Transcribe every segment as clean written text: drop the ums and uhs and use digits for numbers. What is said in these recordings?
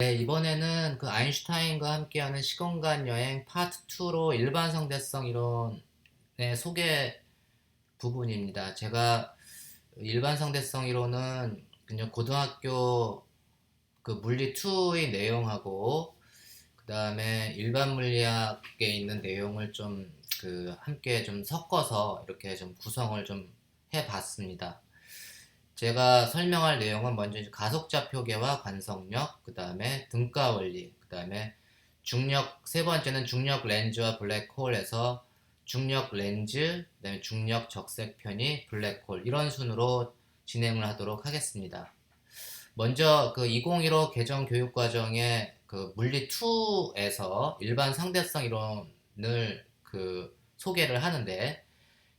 네, 이번에는 그 아인슈타인과 함께하는 시공간 여행 파트 2로 일반 상대성 이론의 소개 부분입니다. 제가 일반 상대성 이론은 그냥 고등학교 그 물리 2의 내용하고 그 다음에 일반 물리학에 있는 내용을 좀 그 함께 좀 섞어서 이렇게 좀 구성을 좀 해봤습니다. 제가 설명할 내용은 먼저 이제 가속좌표계와 관성력, 그 다음에 등가 원리, 그 다음에 중력, 세 번째는 중력 렌즈와 블랙홀에서 중력 렌즈, 그 다음에 중력 적색 편이 블랙홀, 이런 순으로 진행을 하도록 하겠습니다. 먼저 그 2015 개정 교육과정의 그 물리 2에서 일반 상대성 이론을 그 소개를 하는데,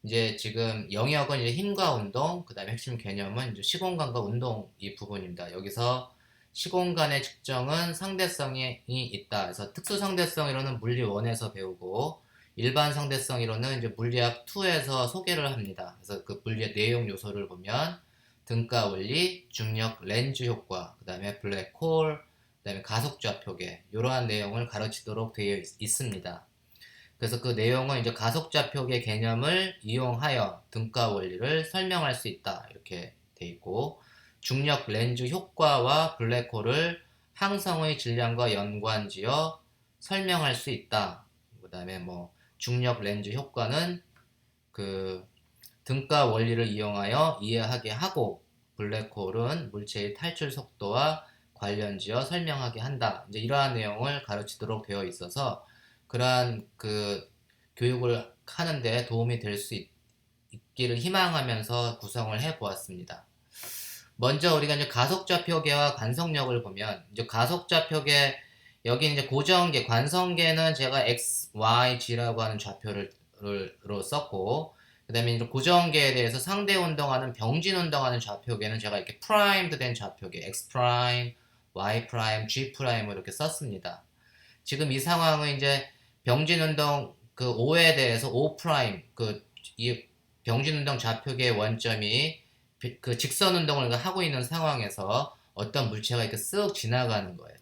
이제 지금 영역은 이제 힘과 운동, 그 다음에 핵심 개념은 이제 시공간과 운동 이 부분입니다. 여기서 시공간의 측정은 상대성이 있다. 그래서 특수 상대성 이론은 물리 1에서 배우고 일반 상대성 이론은 이제 물리학 2에서 소개를 합니다. 그래서 그 물리의 내용 요소를 보면 등가 원리, 중력 렌즈 효과, 그 다음에 블랙홀, 그 다음에 가속좌표계 이러한 내용을 가르치도록 되어 있습니다. 그래서 그 내용은 이제 가속좌표계 개념을 이용하여 등가 원리를 설명할 수 있다. 이렇게 돼 있고, 중력 렌즈 효과와 블랙홀을 항성의 질량과 연관지어 설명할 수 있다. 그 다음에 뭐 중력 렌즈 효과는 그 등가 원리를 이용하여 이해하게 하고, 블랙홀은 물체의 탈출 속도와 관련지어 설명하게 한다. 이제 이러한 내용을 가르치도록 되어 있어서 그러한 그 교육을 하는데 도움이 될 수 있기를 희망하면서 구성을 해 보았습니다. 먼저 우리가 이제 가속좌표계와 관성력을 보면, 이제 가속좌표계, 여기 이제 고정계, 관성계는 제가 x, y, g라고 하는 좌표로 썼고, 그 다음에 이제 고정계에 대해서 상대 운동하는 병진 운동하는 좌표계는 제가 이렇게 프라임드 된 좌표계, x 프라임, y 프라임, g 프라임으로 이렇게 썼습니다. 지금 이 상황은 이제 병진 운동 그 O에 대해서 O 프라임, 그 이 병진 운동 좌표계의 원점이 그 직선 운동을 하고 있는 상황에서 어떤 물체가 이렇게 쓱 지나가는 거예요.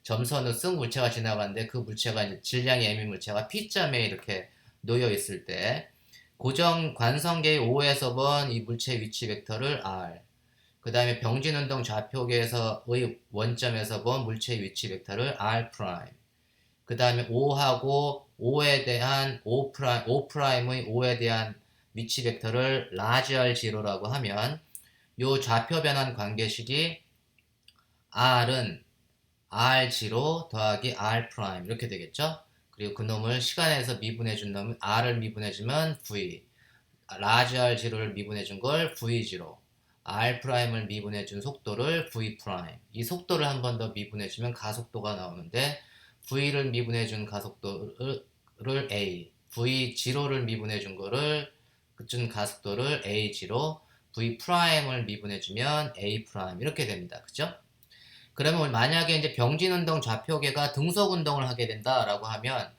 점선으로 쓱 물체가 지나가는데, 그 물체가 이제 질량이 M인 물체가 P점에 이렇게 놓여 있을 때 고정 관성계의 O에서 본 이 물체의 위치 벡터를 R, 그 다음에 병진 운동 좌표계에서의 원점에서 본 물체의 위치 벡터를 R 프라임, 그 다음에 5하고 5에 대한 5 프라임, 5 프라임의 5에 대한 위치 벡터를 라지 R 제로라고 하면, 요 좌표 변환 관계식이 R은 R0 더하기 R 프라임 이렇게 되겠죠. 그리고 그 놈을 시간에서 미분해 준 놈은 R을 미분해 주면 V, 라지 R0를 미분해 준 걸 V0, R 프라임을 미분해 준 속도를 V 프라임, 이 속도를 한 번 더 미분해 주면 가속도가 나오는데, V를 미분해 준 가속도를 A, V0를 미분해 준 거를 준 가속도를 A0, V 프라임을 미분해 주면 A 프라임 이렇게 됩니다. 그죠? 그러면 만약에 이제 병진 운동 좌표계가 등속 운동을 하게 된다라고 하면,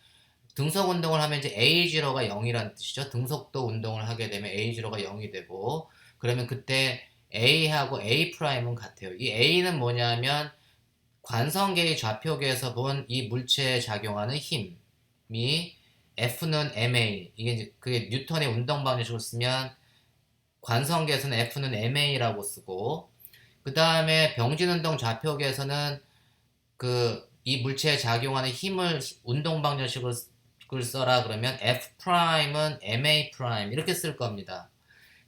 등속 운동을 하면 이제 A0가 0이라는 뜻이죠. 등속도 운동을 하게 되면 A0가 0이 되고, 그러면 그때 A하고 A 프라임은 같아요. 이 A는 뭐냐면 관성계의 좌표계에서 본 이 물체에 작용하는 힘이, F는 ma, 이게 이제 그게 뉴턴의 운동 방정식을 쓰면 관성계에서는 F는 ma라고 쓰고, 그 다음에 병진 운동 좌표계에서는 그 이 물체에 작용하는 힘을 운동 방정식을 써라 그러면 F 프라임은 ma 프라임 이렇게 쓸 겁니다.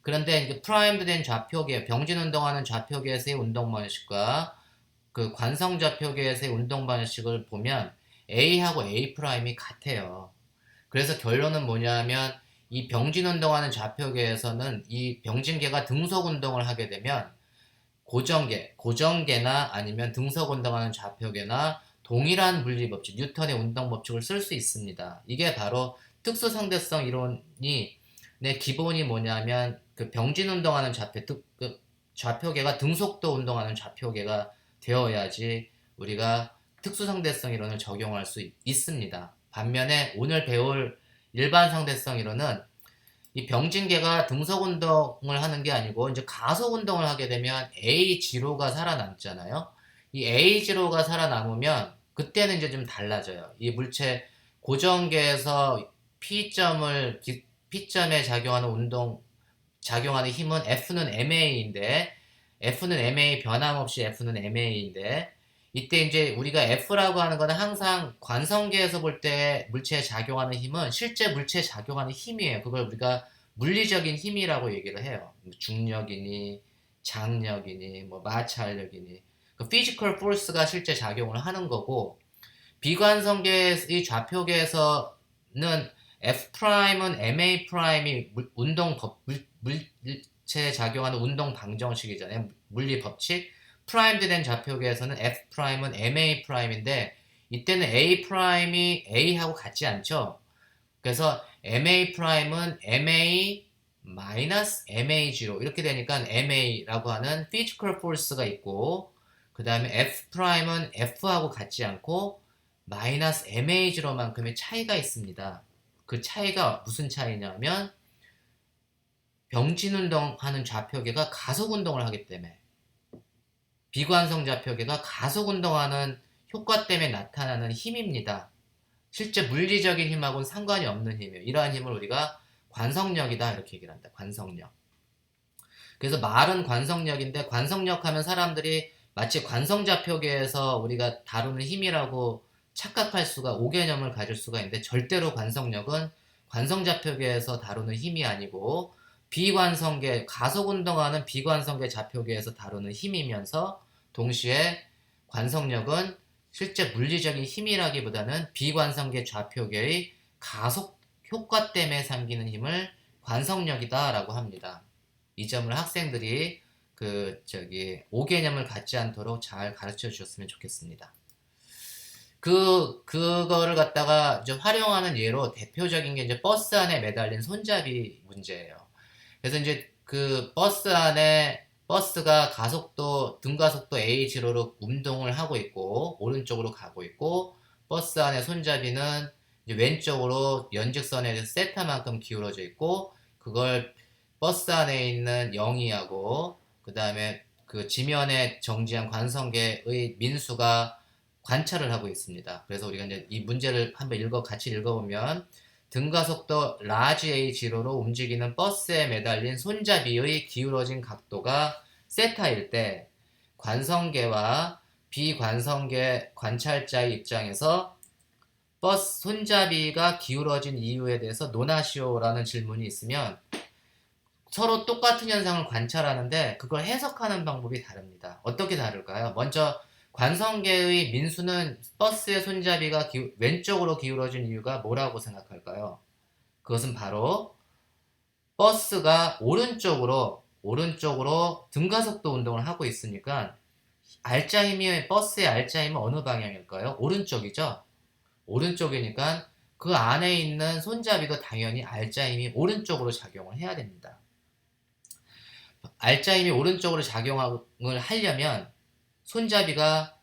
그런데 이제 프라임드 된 좌표계, 병진 운동하는 좌표계에서의 운동 방식과 그 관성 좌표계에서의 운동 방식을 보면 A하고 A 프라임이 같아요. 그래서 결론은 뭐냐면, 이 병진 운동하는 좌표계에서는 이 병진계가 등속 운동을 하게 되면 고정계나 아니면 등속 운동하는 좌표계나 동일한 물리 법칙, 뉴턴의 운동 법칙을 쓸 수 있습니다. 이게 바로 특수 상대성 이론이 내 기본이 뭐냐면, 그 병진 운동하는 그 좌표계가 등속도 운동하는 좌표계가 되어야지 우리가 특수 상대성 이론을 적용할 수 있습니다. 반면에 오늘 배울 일반 상대성 이론은 이 병진계가 등속 운동을 하는 게 아니고 이제 가속 운동을 하게 되면 A0가 살아남잖아요. 이 A0가 살아남으면 그때는 이제 좀 달라져요. 이 물체 고정계에서 P점에 작용하는 힘은 F는 MA인데, F는 MA 변함없이 F는 MA인데, 이때 이제 우리가 F라고 하는 거는 항상 관성계에서 볼 때 물체에 작용하는 힘은 실제 물체에 작용하는 힘이에요. 그걸 우리가 물리적인 힘이라고 얘기를 해요. 뭐 중력이니, 장력이니, 뭐 마찰력이니. 그 physical force가 실제 작용을 하는 거고, 비관성계의 좌표계에서는 F'은 MA'이 물체에 작용하는 운동 방정식이잖아요. 물리 법칙. 프라임드 된 좌표계에서는 F'은 MA'인데, 이때는 A'이 A하고 같지 않죠. 그래서 MA'은 MA MA0 이렇게 되니까 MA라고 하는 physical force가 있고, 그 다음에 F'은 F하고 같지 않고 MA0만큼의 차이가 있습니다. 그 차이가 무슨 차이냐면 병진 운동하는 좌표계가 가속 운동을 하기 때문에, 비관성 좌표계가 가속 운동하는 효과 때문에 나타나는 힘입니다. 실제 물리적인 힘하고는 상관이 없는 힘이에요. 이러한 힘을 우리가 관성력이다 이렇게 얘기를 한다. 관성력. 그래서 말은 관성력인데, 관성력 하면 사람들이 마치 관성좌표계에서 우리가 다루는 힘이라고 착각할 수가, 오개념을 가질 수가 있는데, 절대로 관성력은 관성좌표계에서 다루는 힘이 아니고 비관성계, 가속운동하는 비관성계 좌표계에서 다루는 힘이면서, 동시에 관성력은 실제 물리적인 힘이라기보다는 비관성계 좌표계의 가속 효과 때문에 생기는 힘을 관성력이다 라고 합니다. 이 점을 학생들이 오개념을 갖지 않도록 잘 가르쳐 주셨으면 좋겠습니다. 그거를 갖다가 이제 활용하는 예로 대표적인 게 이제 버스 안에 매달린 손잡이 문제예요. 그래서 이제 그 버스 안에, 버스가 등가속도 A0로 운동을 하고 있고, 오른쪽으로 가고 있고, 버스 안에 손잡이는 이제 왼쪽으로 연직선에 세타만큼 기울어져 있고, 그걸 버스 안에 있는 영희하고, 그 다음에 그 지면에 정지한 관성계의 민수가 관찰을 하고 있습니다. 그래서 우리가 이제 이 문제를 한번 같이 읽어보면, 등가속도 라지 A0로 움직이는 버스에 매달린 손잡이의 기울어진 각도가 세타일 때, 관성계와 비관성계 관찰자의 입장에서 버스 손잡이가 기울어진 이유에 대해서 논하시오라는 질문이 있으면, 서로 똑같은 현상을 관찰하는데 그걸 해석하는 방법이 다릅니다. 어떻게 다를까요? 먼저 관성계의 민수는 버스의 손잡이가 왼쪽으로 기울어진 이유가 뭐라고 생각할까요? 그것은 바로 버스가 오른쪽으로 등가속도 운동을 하고 있으니까, 버스의 알짜힘은 어느 방향일까요? 오른쪽이죠? 오른쪽이니까 그 안에 있는 손잡이도 당연히 알짜힘이 오른쪽으로 작용을 해야 됩니다. 알짜힘이 오른쪽으로 작용을 하려면 손잡이가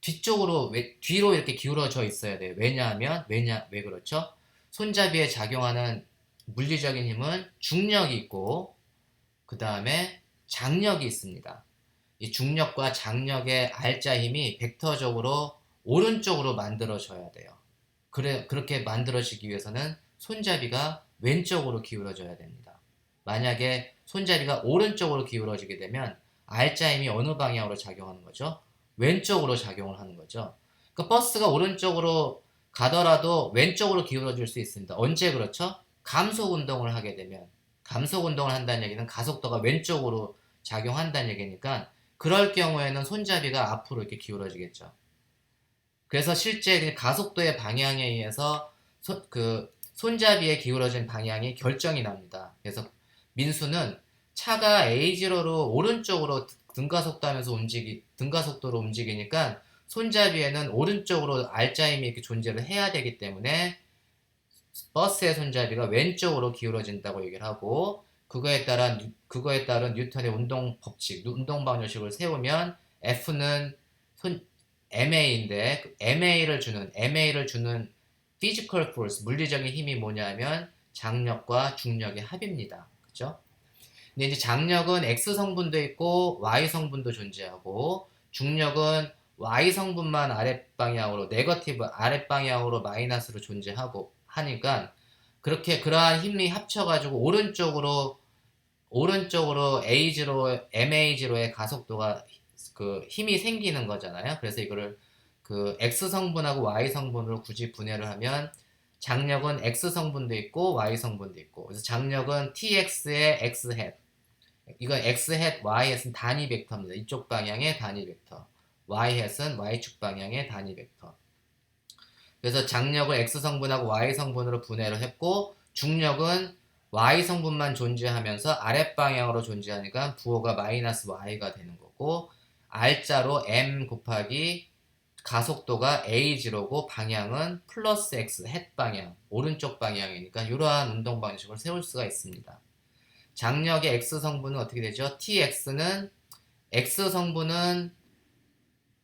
뒤로 이렇게 기울어져 있어야 돼요. 왜 그렇죠? 손잡이에 작용하는 물리적인 힘은 중력이 있고, 그 다음에 장력이 있습니다. 이 중력과 장력의 알짜 힘이 벡터적으로 오른쪽으로 만들어져야 돼요. 그렇게 만들어지기 위해서는 손잡이가 왼쪽으로 기울어져야 됩니다. 만약에 손잡이가 오른쪽으로 기울어지게 되면 알짜 힘이 어느 방향으로 작용하는 거죠? 왼쪽으로 작용을 하는 거죠. 그러니까 버스가 오른쪽으로 가더라도 왼쪽으로 기울어질 수 있습니다. 언제 그렇죠? 감속 운동을 하게 되면, 감속 운동을 한다는 얘기는 가속도가 왼쪽으로 작용한다는 얘기니까, 그럴 경우에는 손잡이가 앞으로 이렇게 기울어지겠죠. 그래서 실제 가속도의 방향에 의해서 손잡이에 기울어진 방향이 결정이 납니다. 그래서 민수는 차가 A0로 오른쪽으로 등가속도로 움직이니까 손잡이에는 오른쪽으로 알짜힘이 이렇게 존재를 해야 되기 때문에 버스의 손잡이가 왼쪽으로 기울어진다고 얘기를 하고, 그거에 따른 뉴턴의 운동 법칙, 운동 방정식을 세우면 F는 MA인데, MA를 주는 physical force, 물리적인 힘이 뭐냐면 장력과 중력의 합입니다. 그죠? 근데 이제 장력은 X 성분도 있고 Y 성분도 존재하고, 중력은 y 성분만 아랫방향으로 네거티브 아랫방향으로 마이너스로 존재하고 하니까 그렇게 그러한 힘이 합쳐가지고 오른쪽으로 MAG로의 가속도가 그 힘이 생기는 거잖아요. 그래서 이거를 그 X 성분하고 Y 성분으로 굳이 분해를 하면 장력은 X 성분도 있고 Y 성분도 있고 그래서 장력은 TX의 X 햇 이건 X 햇 Y 햇은 단위 벡터입니다. 이쪽 방향의 단위 벡터 Y 햇은 Y축 방향의 단위 벡터 그래서 장력을 X 성분하고 Y 성분으로 분해를 했고 중력은 Y 성분만 존재하면서 아랫방향으로 존재하니까 부호가 마이너스 Y가 되는 거고 R자로 M 곱하기 가속도가 A0고 방향은 플러스 X 햇 방향 오른쪽 방향이니까 이러한 운동 방식을 세울 수가 있습니다. 장력의 X 성분은 어떻게 되죠? TX는 X 성분은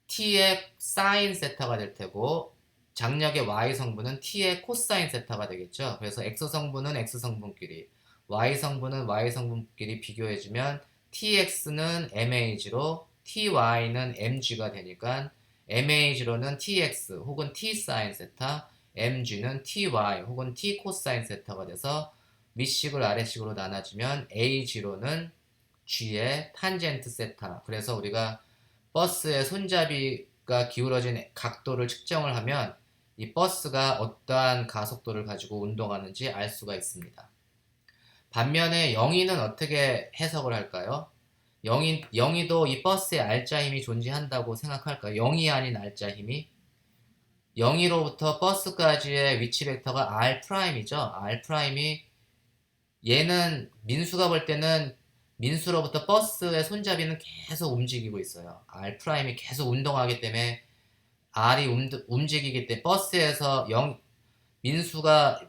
T의 사인 세타가 될 테고 장력의 Y 성분은 T의 코사인 세타가 되겠죠. 그래서 X 성분은 X 성분끼리 Y 성분은 Y 성분끼리 비교해주면 TX는 MAG로 TY는 MG가 되니까 MAG로는 TX 혹은 T 사인 세타 MG는 TY 혹은 T 코사인 세타가 돼서 윗식을 아래식으로 나눠주면 A0는 G의 탄젠트 세타 그래서 우리가 버스의 손잡이가 기울어진 각도를 측정을 하면 이 버스가 어떠한 가속도를 가지고 운동하는지 알 수가 있습니다. 반면에 영희는 어떻게 해석을 할까요? 영희도 이 버스에 알짜 힘이 존재한다고 생각할까요? 영희 아닌 알짜 힘이? 영희로부터 버스까지의 위치 벡터가 R'이죠. R'이 얘는 민수가 볼 때는 민수로부터 버스의 손잡이는 계속 움직이고 있어요. R'이 계속 운동하기 때문에 R이 움직이기 때문에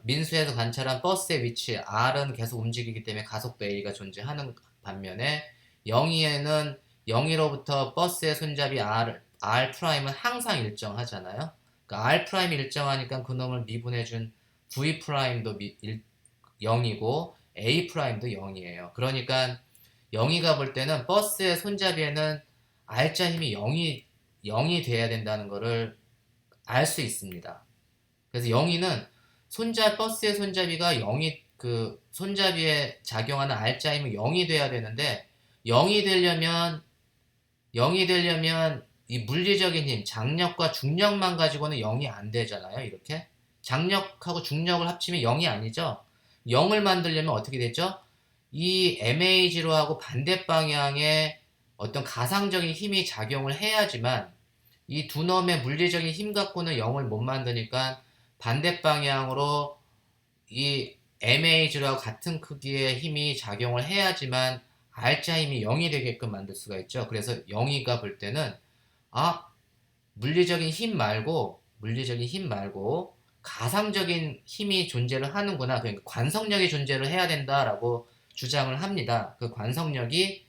민수에서 관찰한 버스의 위치 R은 계속 움직이기 때문에 가속도 A가 존재하는 반면에 영희에는 영희로부터 버스의 손잡이 R'은 항상 일정하잖아요. 그러니까 R'이 일정하니까 그놈을 미분해준 V'도 0이고 A'도 0이에요. 그러니까 영희가 볼 때는 버스의 손잡이에는 R자 힘이 0이 돼야 된다는 것을 알 수 있습니다. 그래서 영희는 버스의 손잡이가 0이 그 손잡이에 작용하는 R자 힘이 0이 돼야 되는데 0이 되려면 이 물리적인 힘, 장력과 중력만 가지고는 0이 안 되잖아요. 이렇게 장력하고 중력을 합치면 0이 아니죠. 0을 만들려면 어떻게 되죠? 이 MAG로 하고 반대 방향에 어떤 가상적인 힘이 작용을 해야지만 이 두 놈의 물리적인 힘 갖고는 0을 못 만드니까 반대 방향으로 이 MAG로 하고 같은 크기의 힘이 작용을 해야지만 R자 힘이 0이 되게끔 만들 수가 있죠. 그래서 0이가 볼 때는 물리적인 힘 말고 가상적인 힘이 존재를 하는구나. 그러니까 관성력이 존재를 해야 된다라고 주장을 합니다. 그 관성력이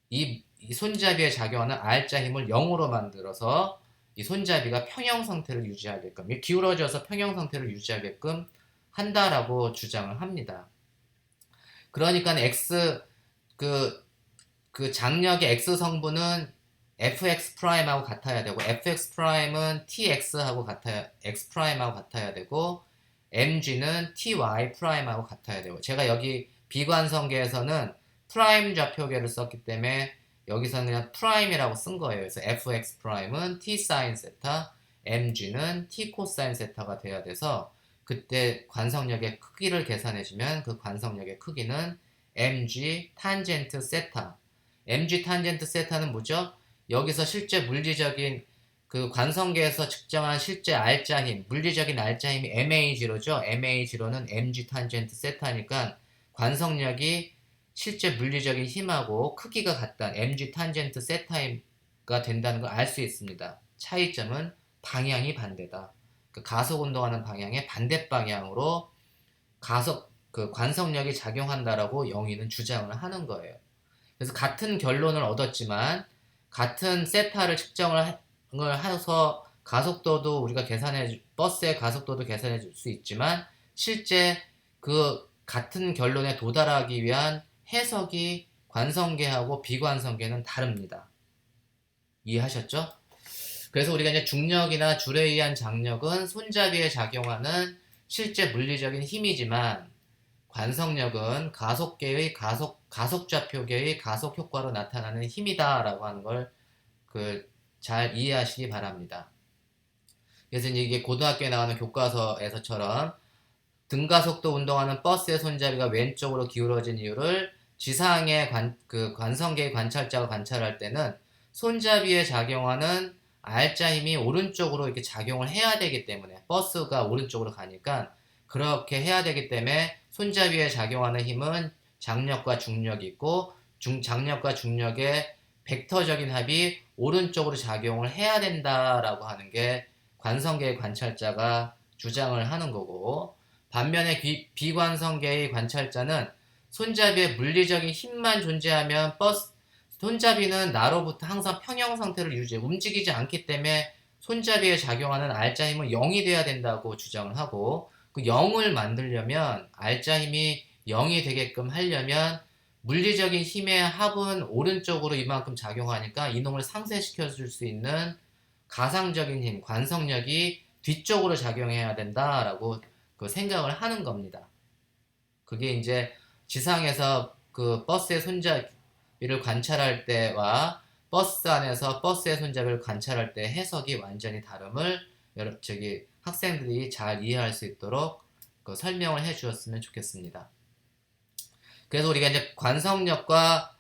이 손잡이에 작용하는 R자 힘을 0으로 만들어서 이 손잡이가 평형 상태를 유지하게끔 기울어져서 평형 상태를 유지하게끔 한다라고 주장을 합니다. 그러니까 그 장력의 X 성분은 fx'하고 같아야 되고 fx'은 tx하고 x'하고 같아야 되고 mg는 ty'하고 같아야 되고 제가 여기 비관성계에서는 프라임 좌표계를 썼기 때문에 여기서는 그냥 프라임이라고 쓴 거예요. 그래서 fx'은 t sin 세타, mg는 t 코사인 세타가 돼야 돼서 그때 관성력의 크기를 계산해주면 그 관성력의 크기는 mg 탄젠트 세타 mg 탄젠트 세타는 뭐죠? 여기서 실제 물리적인 그 관성계에서 측정한 실제 R자 힘, 물리적인 R자 힘이 MA0죠. MA0는 mg 탄젠트 세타니까 관성력이 실제 물리적인 힘하고 크기가 같다. mg 탄젠트 세타가 된다는 걸 알 수 있습니다. 차이점은 방향이 반대다. 그 가속 운동하는 방향의 반대 방향으로 그 관성력이 작용한다라고 영희는 주장을 하는 거예요. 그래서 같은 결론을 얻었지만 같은 세타를 측정을 해서 가속도도 우리가 버스의 가속도도 계산해 줄 수 있지만 실제 그 같은 결론에 도달하기 위한 해석이 관성계하고 비관성계는 다릅니다. 이해하셨죠? 그래서 우리가 이제 중력이나 줄에 의한 장력은 손잡이에 작용하는 실제 물리적인 힘이지만 관성력은 가속계의 가속좌표계의 가속 효과로 나타나는 힘이다라고 하는 걸 잘 이해하시기 바랍니다. 그래서 이게 고등학교에 나오는 교과서에서처럼 등가속도 운동하는 버스의 손잡이가 왼쪽으로 기울어진 이유를 지상의 관성계의 관찰자가 관찰할 때는 손잡이에 작용하는 R자 힘이 오른쪽으로 이렇게 작용을 해야 되기 때문에 버스가 오른쪽으로 가니까 그렇게 해야 되기 때문에 손잡이에 작용하는 힘은 장력과 중력이 있고 장력과 중력의 벡터적인 합이 오른쪽으로 작용을 해야 된다라고 하는 게 관성계의 관찰자가 주장을 하는 거고 반면에 비관성계의 관찰자는 손잡이에 물리적인 힘만 존재하면 손잡이는 나로부터 항상 평형 상태를 유지해 움직이지 않기 때문에 손잡이에 작용하는 R자 힘은 0이 돼야 된다고 주장을 하고 그 0을 만들려면 R자 힘이 0이 되게끔 하려면 물리적인 힘의 합은 오른쪽으로 이만큼 작용하니까 이놈을 상쇄시켜 줄 수 있는 가상적인 힘, 관성력이 뒤쪽으로 작용해야 된다라고 생각을 하는 겁니다. 그게 이제 지상에서 버스의 손잡이를 관찰할 때와 버스 안에서 버스의 손잡이를 관찰할 때 해석이 완전히 다름을 학생들이 잘 이해할 수 있도록 설명을 해 주었으면 좋겠습니다. 그래서 우리가 이제 관성력과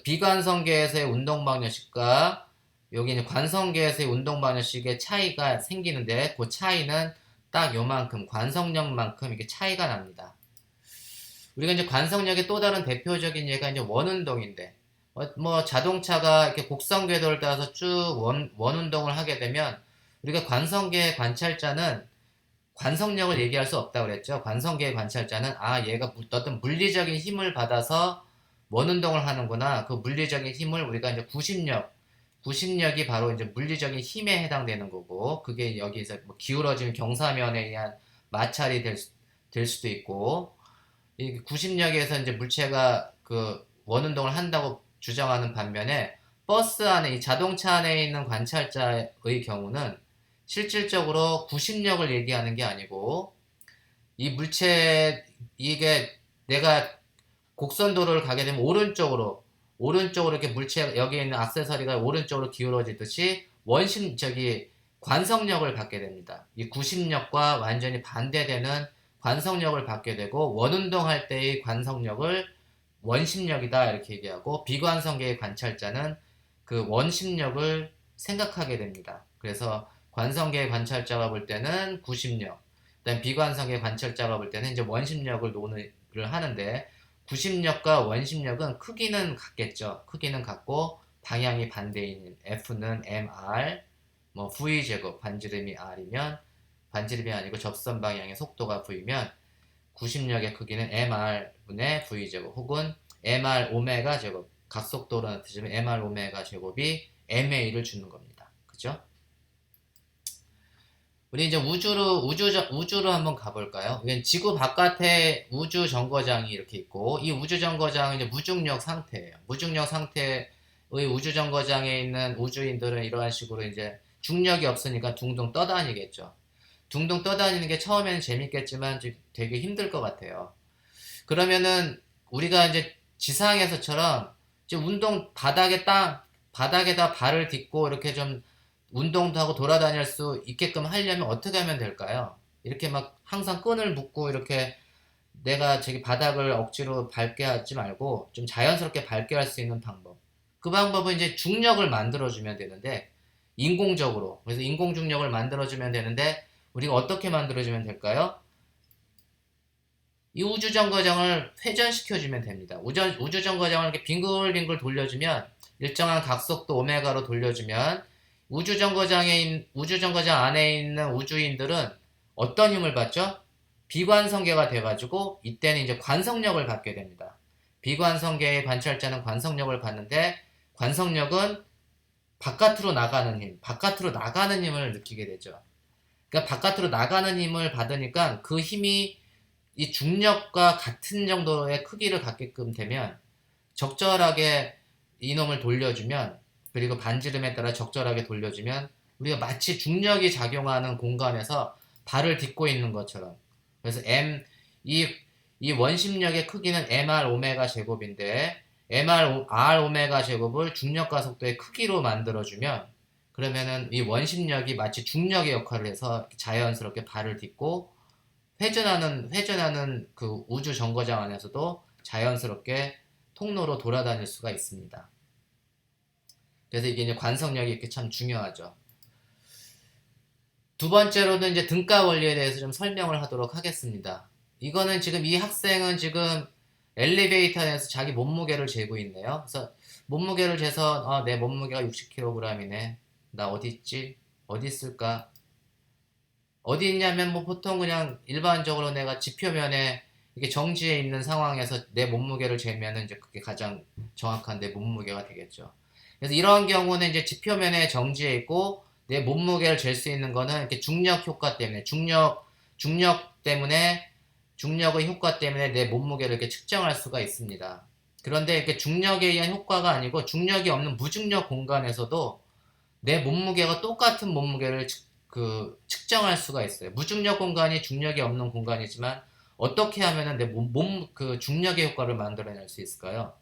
비관성계에서의 운동방정식과 여기 이제 관성계에서의 운동방정식의 차이가 생기는데 그 차이는 딱 요만큼 관성력만큼 이렇게 차이가 납니다. 우리가 이제 관성력의 또 다른 대표적인 예가 이제 원운동인데 뭐 자동차가 이렇게 곡선 궤도를 따라서 쭉 원운동을 하게 되면 우리가 관성계의 관찰자는 관성력을 얘기할 수 없다고 그랬죠. 관성계의 관찰자는 얘가 어떤 물리적인 힘을 받아서 원운동을 하는구나. 그 물리적인 힘을 우리가 이제 구심력이 바로 이제 물리적인 힘에 해당되는 거고 그게 여기서 뭐 기울어진 경사면에 의한 마찰이 될 수도 있고 이 구심력에서 이제 물체가 원운동을 한다고 주장하는 반면에 버스 안에 이 자동차 안에 있는 관찰자의 경우는 실질적으로 구심력을 얘기하는 게 아니고 이 물체 이게 내가 곡선도로를 가게 되면 오른쪽으로 이렇게 물체 여기에 있는 액세서리가 오른쪽으로 기울어지듯이 관성력을 받게 됩니다. 이 구심력과 완전히 반대되는 관성력을 받게 되고 원운동할 때의 관성력을 원심력이다 이렇게 얘기하고 비관성계의 관찰자는 그 원심력을 생각하게 됩니다. 그래서 관성계의 관찰자가 볼 때는 구심력, 그다음 비관성계의 관찰자가 볼 때는 이제 원심력을 논의를 하는데 구심력과 원심력은 크기는 같겠죠. 크기는 같고 방향이 반대인 F는 mr, 뭐 v 제곱 반지름이 r이면 반지름이 아니고 접선 방향의 속도가 v면 구심력의 크기는 mr분의 v 제곱 혹은 mr 오메가 제곱 각속도로 나타지면 mr 오메가 제곱이 ma를 주는 겁니다. 그죠? 우리 이제 우주로 한번 가볼까요? 지구 바깥에 우주 정거장이 이렇게 있고, 이 우주 정거장은 이제 무중력 상태예요. 무중력 상태의 우주 정거장에 있는 우주인들은 이러한 식으로 이제 중력이 없으니까 둥둥 떠다니겠죠. 둥둥 떠다니는 게 처음에는 재밌겠지만 되게 힘들 것 같아요. 그러면은 우리가 이제 지상에서처럼 이제 바닥에다 발을 딛고 이렇게 좀 운동도 하고 돌아다닐 수 있게끔 하려면 어떻게 하면 될까요? 이렇게 막 항상 끈을 묶고 이렇게 내가 바닥을 억지로 밟게 하지 말고 좀 자연스럽게 밟게 할 수 있는 방법. 그 방법은 이제 중력을 만들어주면 되는데, 인공적으로. 그래서 인공중력을 만들어주면 되는데, 우리가 어떻게 만들어주면 될까요? 이 우주정거장을 회전시켜주면 됩니다. 우주정거장을 이렇게 빙글빙글 돌려주면, 일정한 각속도 오메가로 돌려주면, 우주정거장 안에 있는 우주인들은 어떤 힘을 받죠? 비관성계가 돼가지고 이때는 이제 관성력을 받게 됩니다. 비관성계의 관찰자는 관성력을 받는데 관성력은 바깥으로 나가는 힘을 느끼게 되죠. 그러니까 바깥으로 나가는 힘을 받으니까 그 힘이 이 중력과 같은 정도의 크기를 갖게끔 되면 적절하게 이놈을 돌려주면 그리고 반지름에 따라 적절하게 돌려주면 우리가 마치 중력이 작용하는 공간에서 발을 딛고 있는 것처럼. 그래서 이, 이 원심력의 크기는 mr 오메가 제곱인데 r 오메가 제곱을 중력 가속도의 크기로 만들어주면 그러면은 이 원심력이 마치 중력의 역할을 해서 자연스럽게 발을 딛고 회전하는 그 우주 정거장 안에서도 자연스럽게 통로로 돌아다닐 수가 있습니다. 그래서 이게 이제 관성력이 이렇게 참 중요하죠. 두 번째로는 이제 등가 원리에 대해서 좀 설명을 하도록 하겠습니다. 이거는 지금 이 학생은 지금 엘리베이터 안에서 자기 몸무게를 재고 있네요. 그래서 몸무게를 재서 내 몸무게가 60kg이네. 나 어디 있지? 어디 있을까? 어디 있냐면 뭐 보통 그냥 일반적으로 내가 지표면에 이게 정지해 있는 상황에서 내 몸무게를 재면은 이제 그게 가장 정확한 내 몸무게가 되겠죠. 그래서 이런 경우는 이제 지표면에 정지해 있고 내 몸무게를 잴 수 있는 거는 이렇게 중력 효과 때문에 중력 때문에 중력의 효과 때문에 내 몸무게를 이렇게 측정할 수가 있습니다. 그런데 이렇게 중력에 의한 효과가 아니고 중력이 없는 무중력 공간에서도 내 몸무게가 똑같은 몸무게를 측정할 수가 있어요. 무중력 공간이 중력이 없는 공간이지만 어떻게 하면은 내 그 중력의 효과를 만들어낼 수 있을까요?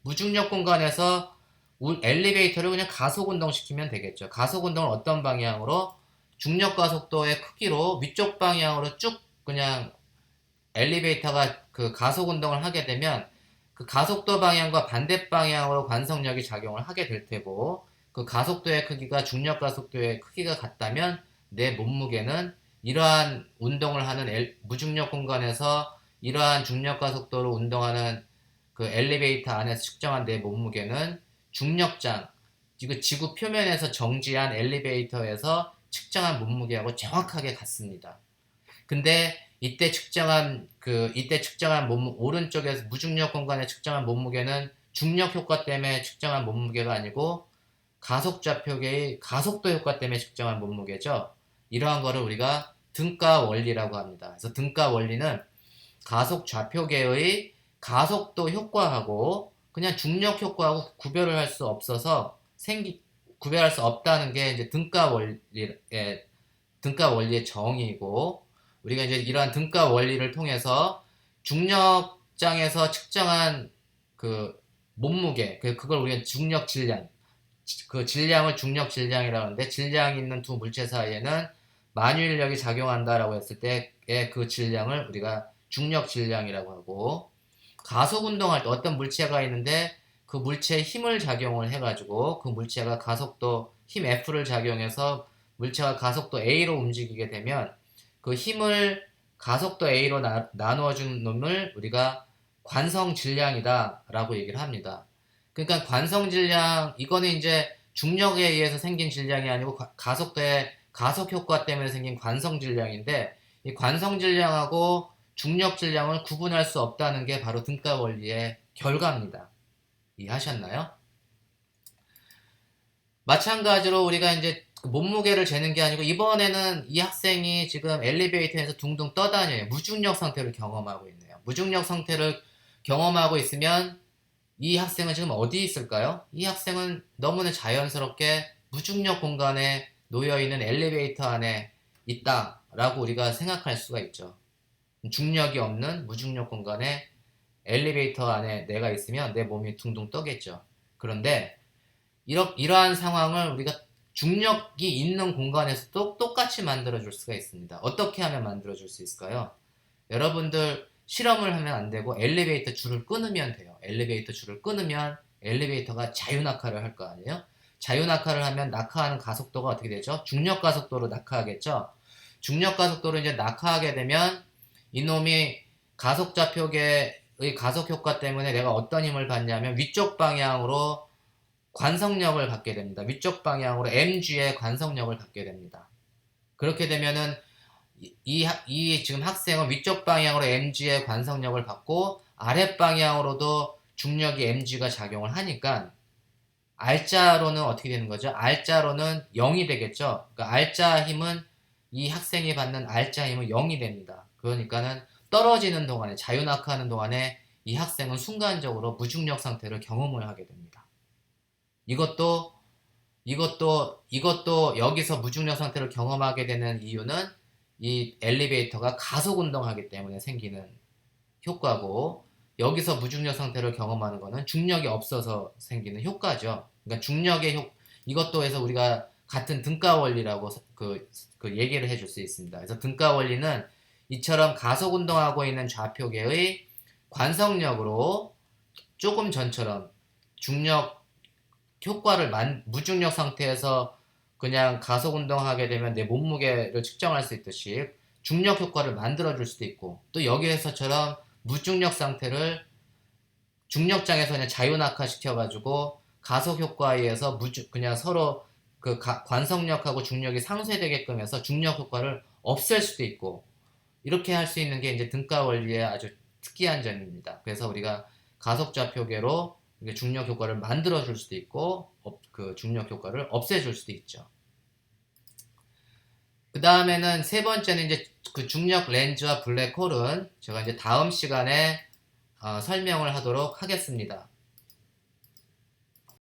무중력 공간에서 엘리베이터를 그냥 가속 운동시키면 되겠죠. 가속 운동을 어떤 방향으로? 중력 가속도의 크기로 위쪽 방향으로 쭉 그냥 엘리베이터가 그 가속 운동을 하게 되면 그 가속도 방향과 반대 방향으로 관성력이 작용을 하게 될 테고 그 가속도의 크기가 중력 가속도의 크기가 같다면 내 몸무게는 이러한 운동을 하는 무중력 공간에서 이러한 중력 가속도로 운동하는 그 엘리베이터 안에서 측정한 내 몸무게는 중력장, 지구 표면에서 정지한 엘리베이터에서 측정한 몸무게하고 정확하게 같습니다. 근데 이때 측정한 오른쪽에서 무중력 공간에 측정한 몸무게는 중력 효과 때문에 측정한 몸무게가 아니고 가속 좌표계의 가속도 효과 때문에 측정한 몸무게죠. 이러한 거를 우리가 등가 원리라고 합니다. 그래서 등가 원리는 가속 좌표계의 가속도 효과하고 그냥 중력 효과하고 구별을 할 수 없어서 구별할 수 없다는 게 이제 등가 원리의 정의이고 우리가 이제 이러한 등가 원리를 통해서 중력장에서 측정한 그 몸무게, 그걸 우리가 중력 질량, 그 질량을 중력 질량이라고 하는데 질량이 있는 두 물체 사이에는 만유인력이 작용한다라고 했을 때의 그 질량을 우리가 중력 질량이라고 하고 가속 운동할 때 어떤 물체가 있는데 그 물체에 힘을 작용을 해가지고 그 물체가 가속도 힘 F를 작용해서 물체가 가속도 A로 움직이게 되면 그 힘을 가속도 A로 나누어준 놈을 우리가 관성 질량이다 라고 얘기를 합니다. 그러니까 관성 질량 이거는 이제 중력에 의해서 생긴 질량이 아니고 가속도의 가속 효과 때문에 생긴 관성 질량인데 이 관성 질량하고 중력 질량을 구분할 수 없다는 게 바로 등가 원리의 결과입니다. 이해하셨나요? 마찬가지로 우리가 이제 몸무게를 재는 게 아니고 이번에는 이 학생이 지금 엘리베이터에서 둥둥 떠다녀요. 무중력 상태를 경험하고 있네요. 무중력 상태를 경험하고 있으면 이 학생은 지금 어디 있을까요? 이 학생은 너무나 자연스럽게 무중력 공간에 놓여있는 엘리베이터 안에 있다라고 우리가 생각할 수가 있죠. 중력이 없는 무중력 공간에 엘리베이터 안에 내가 있으면 내 몸이 둥둥 떠겠죠. 그런데 이러한 상황을 우리가 중력이 있는 공간에서도 똑같이 만들어줄 수가 있습니다. 어떻게 하면 만들어줄 수 있을까요? 여러분들 실험을 하면 안 되고 엘리베이터 줄을 끊으면 돼요. 엘리베이터 줄을 끊으면 엘리베이터가 자유낙하를 할 거 아니에요? 자유낙하를 하면 낙하하는 가속도가 어떻게 되죠? 중력 가속도로 낙하하겠죠? 중력 가속도로 이제 낙하하게 되면 이놈이 가속 좌표계의 가속 효과 때문에 내가 어떤 힘을 받냐면 위쪽 방향으로 관성력을 받게 됩니다. 위쪽 방향으로 mg의 관성력을 받게 됩니다. 그렇게 되면은 이 지금 학생은 위쪽 방향으로 mg의 관성력을 받고 아랫 방향으로도 중력이 mg가 작용을 하니까 R자로는 어떻게 되는 거죠? R자로는 0이 되겠죠? 그러니까 R자 힘은 이 학생이 받는 R자 힘은 0이 됩니다. 그러니까는 떨어지는 동안에 자유낙하하는 동안에 이 학생은 순간적으로 무중력 상태를 경험을 하게 됩니다. 이것도 이것도 여기서 무중력 상태를 경험하게 되는 이유는 이 엘리베이터가 가속 운동하기 때문에 생기는 효과고, 여기서 무중력 상태를 경험하는 거는 중력이 없어서 생기는 효과죠. 그러니까 이것도 해서 우리가 같은 등가 원리라고 그 얘기를 해줄 수 있습니다. 그래서 등가 원리는 이처럼 가속 운동하고 있는 좌표계의 관성력으로 조금 전처럼 중력 효과를 무중력 상태에서 그냥 가속 운동하게 되면 내 몸무게를 측정할 수 있듯이 중력 효과를 만들어 줄 수도 있고, 또 여기에서처럼 무중력 상태를 중력장에서 그냥 자유낙하 시켜가지고 가속 효과에 의해서 그냥 서로 그 관성력하고 중력이 상쇄되게끔 해서 중력 효과를 없앨 수도 있고, 이렇게 할 수 있는 게 이제 등가 원리의 아주 특이한 점입니다. 그래서 우리가 가속 좌표계로 중력 효과를 만들어 줄 수도 있고, 그 중력 효과를 없애 줄 수도 있죠. 그 다음에는 세 번째는 이제 그 중력 렌즈와 블랙홀은 제가 이제 다음 시간에 설명을 하도록 하겠습니다.